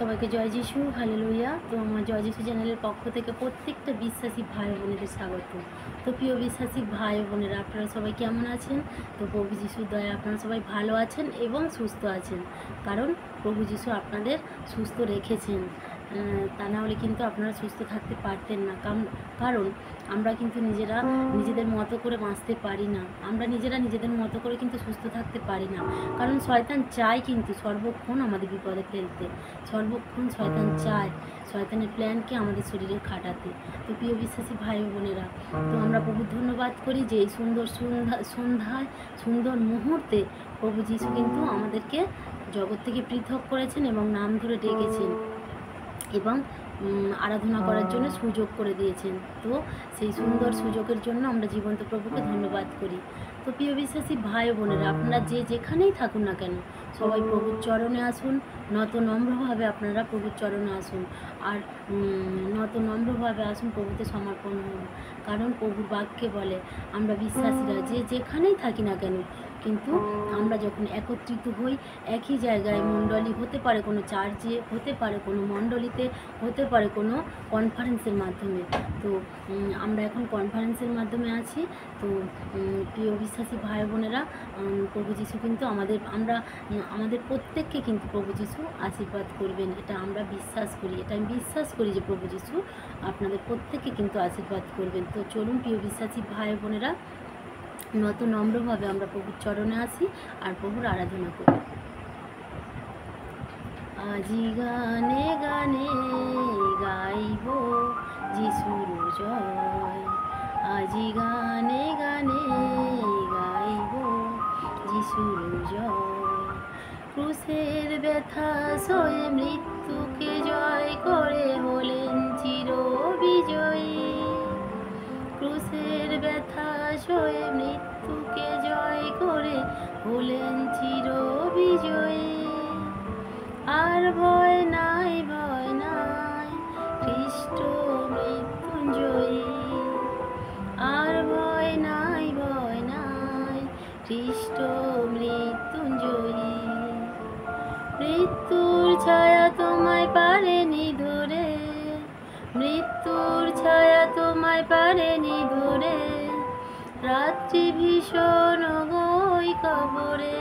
সবাইকে জয় যিশু, হালেলুয়া। তো আমার জয় যিশু চ্যানেলের পক্ষ থেকে প্রত্যেকটা বিশ্বাসী ভাই বোনেদের স্বাগত। তো প্রিয় বিশ্বাসী ভাই বোনেরা, আপনারা সবাই কেমন আছেন? তো প্রভু যিশুর দয়ায় আপনারা সবাই ভালো আছেন এবং সুস্থ আছেন, কারণ প্রভু যিশু আপনাদের সুস্থ রেখেছেন। তা না হলে কিন্তু আপনারা সুস্থ থাকতে পারতেন না, কারণ আমরা কিন্তু নিজেদের মতো করে বাঁচতে পারি না। আমরা নিজেদের মতো করে কিন্তু সুস্থ থাকতে পারি না, কারণ শয়তান চায় কিন্তু সর্বক্ষণ আমাদের বিপদে ফেলতে। সর্বক্ষণ শয়তান চায় শয়তানের প্ল্যানকে আমাদের শরীরে খাটাতে। তো প্রিয় বিশ্বাসী ভাই বোনেরা, তো আমরা প্রভুর ধন্যবাদ করি যে এই সুন্দর সন্ধ্যায় সুন্দর মুহূর্তে প্রভু যিশু কিন্তু আমাদেরকে জগৎ থেকে পৃথক করেছেন এবং নাম ধরে ডেকেছেন এবং আরাধনা করার জন্য সুযোগ করে দিয়েছেন। তো সেই সুন্দর সুযোগের জন্য আমরা জীবন্ত প্রভুকে ধন্যবাদ করি। তো প্রিয় বিশ্বাসী ভাই বোনেরা, আপনারা যেখানেই থাকুন না কেন, সবাই প্রভুর চরণে আসুন। নত নম্রভাবে আপনারা প্রভুর চরণে আসুন, আর নত নম্রভাবে আসুন, প্রভুতে সমর্পণ হন। কারণ প্রভুর বাক্যে বলে আমরা বিশ্বাসীরা যেখানেই থাকি না কেন, কিন্তু আমরা যখন একত্রিত হই একই জায়গায়, মণ্ডলী হতে পারে কোনো চার্চে, হতে পারে কোনো মণ্ডলীতে, হতে পারে কোনো কনফারেন্সের মাধ্যমে। তো আমরা এখন কনফারেন্সের মাধ্যমে আছি। তো প্রিয় বিশ্বাসী ভাই বোনেরা, প্রভু যিশু কিন্তু আমাদের প্রত্যেককে কিন্তু প্রভু যিশু আশীর্বাদ করবেন, এটা আমরা বিশ্বাস করি। এটা আমি বিশ্বাস করি যে প্রভু যিশু আপনাদের প্রত্যেককে কিন্তু আশীর্বাদ করবেন। তো চলুন প্রিয় বিশ্বাসী ভাই বোনেরা, নত নম্রভাবে আমরা প্রভুর চরণে আসি আর প্রভুর আরাধনা করি। আজি গানে গানে গাইব যিশুর জয়, আজি গানে গানে গাইব যিশুর জয়। ক্রুশের ব্যথা সয়ে মৃত্যুকে জয় করে হলেন চির বিজয়ী। ক্রুশের ব্যথা সয়ে মৃত্যুকে জয় করে হলেন চির বিজয়ী। আর ভয় নাই, ভয় নাই, খ্রিস্ট মৃত্যুঞ্জয়ী। আর ভয় নাই, ভয় নাই, খ্রিস্ট মৃত্যুঞ্জয়ী। মৃত্যুর ছায়া তোমায় পারেনি ধরে, মৃত্যুর ছায়া তোমায় পারেনি ধরে। রাত্রি ভীষণ গই কবরে,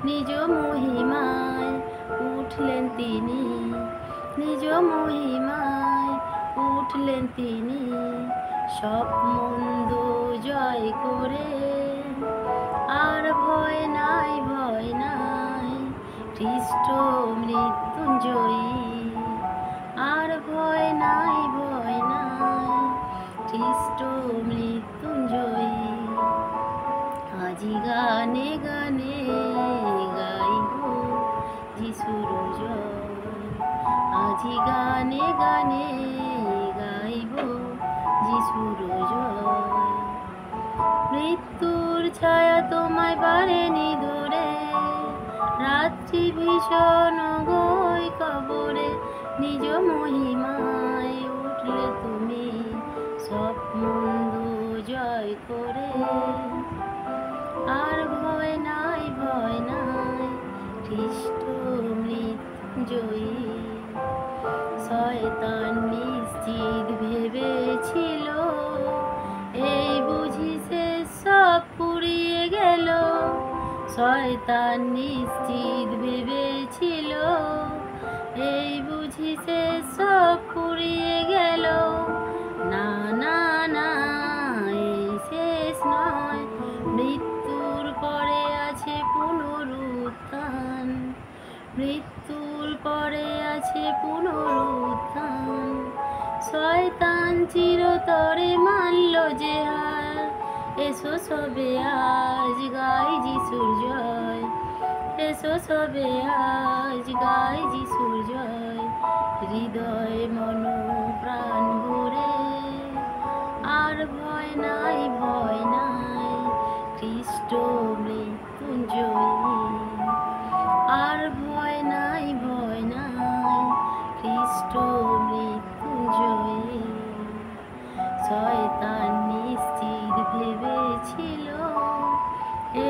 নিজ মহিমায় উঠলেন তিনি, নিজ মহিমায় উঠলেন তিনি। সব মন্দ জয় করে, আর ভয় নাই, ভয় নাই, খ্রিস্ট মৃত্যুঞ্জয়ী। আর ভয় নাই, ভয় নাই, খ্রিস্ট মৃত্যুঞ্জয়ী। আজি গানে গানে গাইব যিশুর জয়, আজি গানে গানে গাইব যিশুর জয়। মৃত্যুর ছায়া তোমায় পারেনি ধরে, রাত্রি ভীষণ গই কবরে, নিজ মহিমায় উঠলে তুমি সব মন্দ জয় করে। আর ভয় নাই, ভয় নাই, খ্রিস্ট মৃত্যুঞ্জয়ী। শয়তান নিশ্চিত ভেবেছিল এই বুঝি সে সব পুড়িয়ে গেল। শয়তান নিশ্চিত ভেবেছিল এই বুঝি সে সব পুড়িয়ে গেল। না না না, এই শেষ নয়, মৃত্যুর পরে আছে পুনরুত্থান, মৃত্যুর পরে আছে পুনরুত্থান। শয়তান চিরতরে মানল যে হার, এসো সবে আজ গাই যিশুর জয়, এসো সবে আজ গাই যিশুর জয়। হৃদয় মন প্রাণ ভরে, আর ভয় নাই, ভয় নাই, খ্রিস্ট মৃত্যুঞ্জয়ী। আর ভয় নাই, ভয় নাই, খ্রিস্ট মৃত্যুঞ্জয়ী। শয়তান নিশ্চিত ভেবেছিল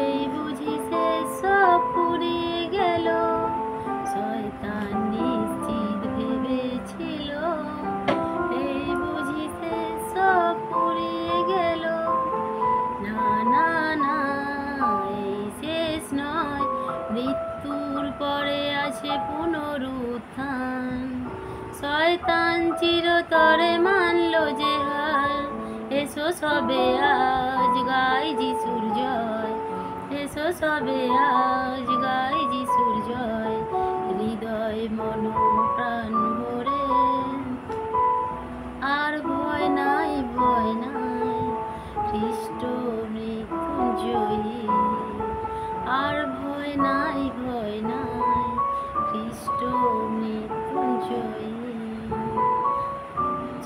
এই বুঝি সে সব পুড়িয়ে গেল। শয়তান নিশ্চিত আসে পুনরুত্থান। শয়তান চিরতরে মানল যে হার, এসো সবে আজ গাই যিশুর জয়, এসো সবে আজ গাই যিশুর জয়। হৃদয় মন প্রাণ ভরে আর ভয় নাই, ভয় নাই, খ্রিস্ট মৃত্যুঞ্জয়ী। আর ভয় নাই, ভয় নাই, খ্রিস্ট মৃত্যুঞ্জয়ী।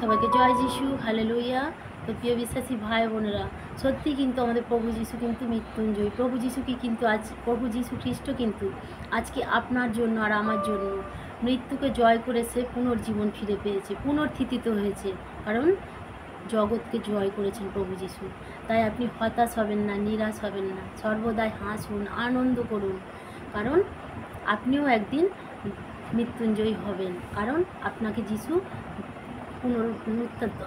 সবাইকে জয় যিশু, হালেলুয়া। তো প্রিয় বিশ্বাসী ভাই বোনেরা, সত্যি কিন্তু আমাদের প্রভু যিশু কিন্তু মৃত্যুঞ্জয়ী। প্রভু যিশুকে কিন্তু আজ, প্রভু যিশু খ্রিস্ট কিন্তু আজকে আপনার জন্য আর আমার জন্য মৃত্যুকে জয় করে সে পুনর্জীবন ফিরে পেয়েছে, পুনর্থিতিত হয়েছে, কারণ জগৎকে জয় করেছেন প্রভু যিশু। তাই আপনি হতাশ হবেন না, নিরাশ হবেন না, সর্বদাই হাসুন, আনন্দ করুন, কারণ আপনিও একদিন মৃত্যুঞ্জয়ী হবেন। কারণ আপনাকে যিশু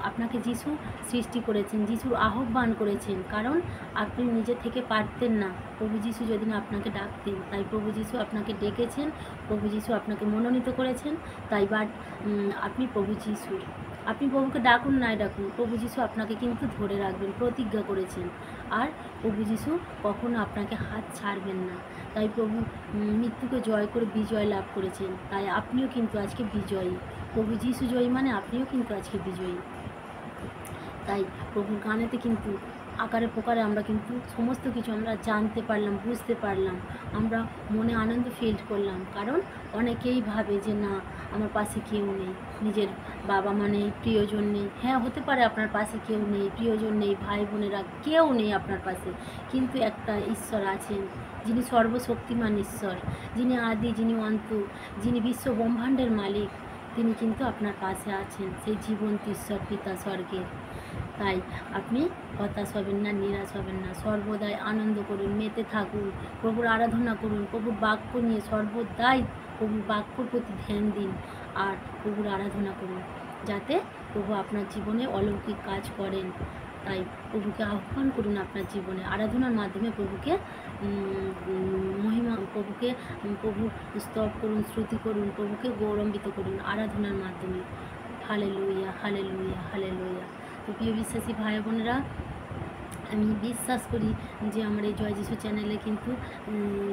আপনাকে যিশু সৃষ্টি করেছেন, যিশুর আহ্বান করেছেন, কারণ আপনি নিজে থেকে পারতেন না, প্রভু যিশু যদি না আপনাকে ডাকতেন। তাই প্রভু যিশু আপনাকে ডেকেছেন, প্রভু যিশু আপনাকে মনোনীত করেছেন। তাই আপনি প্রভু যিশুর, আপনি প্রভুকে ডাকুন নাই ডাকুন, প্রভু যিশু আপনাকে কিন্তু ধরে রাখবেন, প্রতিজ্ঞা করেছেন। আর প্রভু যিশু কখনো আপনাকে হাত ছাড়বেন না। তাই প্রভু মৃত্যুকে জয় করে বিজয় লাভ করেছেন, তাই আপনিও কিন্তু আজকে বিজয়ী। প্রভু যিশু জয়ী মানে আপনিও কিন্তু আজকে বিজয়ী। তাই প্রভুর গানেতে কিন্তু আকারে প্রকারে আমরা কিন্তু সমস্ত কিছু আমরা জানতে পারলাম, বুঝতে পারলাম, আমরা মনে আনন্দ ফিল করলাম। কারণ অনেকেই ভাবে যে না, আমার পাশে কেউ নেই, নিজের বাবা মা নেই, প্রিয়জন নেই। হ্যাঁ, হতে পারে আপনার পাশে কেউ নেই, প্রিয়জন নেই, ভাই বোনেরা কেউ নেই আপনার পাশে, কিন্তু একটা ঈশ্বর আছেন, যিনি সর্বশক্তিমান ঈশ্বর, যিনি আদি, যিনি অন্ত, যিনি বিশ্ব ব্রহ্মাণ্ডের মালিক, তিনি কিন্তু আপনার পাশে আছেন, সেই জীবন্ত ঈশ্বর পিতা স্বর্গের। তাই আপনি হতাশ হবেন না, নিরাশ হবেন না, সর্বদাই আনন্দ করুন, মেতে থাকুন, প্রভুর আরাধনা করুন, প্রভুর বাক্য নিয়ে সর্বদাই প্রভুর বাক্যর প্রতি ধ্যান দিন আর প্রভুর আরাধনা করুন, যাতে প্রভু আপনার জীবনে অলৌকিক কাজ করেন। তাই প্রভুকে আহ্বান করুন আপনার জীবনে, আরাধনার মাধ্যমে প্রভুকে প্রভুকে প্রভুর স্তব করুন, স্তুতি করুন, প্রভুকে গৌরবান্বিত করুন আরাধনার মাধ্যমে। Hallelujah, hallelujah, hallelujah. তো প্রিয় বিশ্বাসী ভাই বোনেরা, আমি বিশ্বাস করি যে আমার এই জয় যিশু চ্যানেলে কিন্তু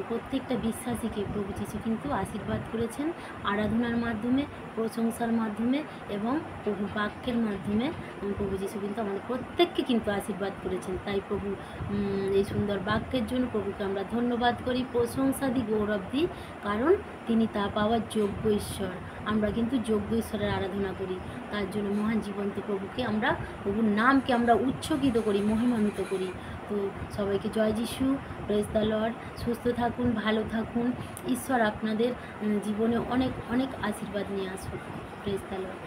প্রত্যেকটা বিশ্বাসীকে প্রভু যিশু কিন্তু আশীর্বাদ করেছেন আরাধনার মাধ্যমে, প্রশংসার মাধ্যমে এবং প্রভু বাক্যের মাধ্যমে। প্রভু যিশু কিন্তু আমাদের প্রত্যেককে কিন্তু আশীর্বাদ করেছেন। তাই প্রভু এই সুন্দর বাক্যের জন্য প্রভুকে আমরা ধন্যবাদ করি, প্রশংসা দিই, গৌরব দিই, কারণ তিনি তা পাওয়ার যোগ্য ঈশ্বর। আমরা কিন্তু যোগ্য ঈশ্বরের আরাধনা করি, তার জন্য মহান জীবন্ত প্রভুকে আমরা, প্রভুর নামকে আমরা উৎসর্গিত করি, মহিমান্বিত করি। তো সবাইকে জয় যিশু, প্রেজ দ্য লর্ড। সুস্থ থাকুন, ভালো থাকুন, ঈশ্বর আপনাদের জীবনে অনেক অনেক আশীর্বাদ নিয়ে আসুন। Praise the Lord.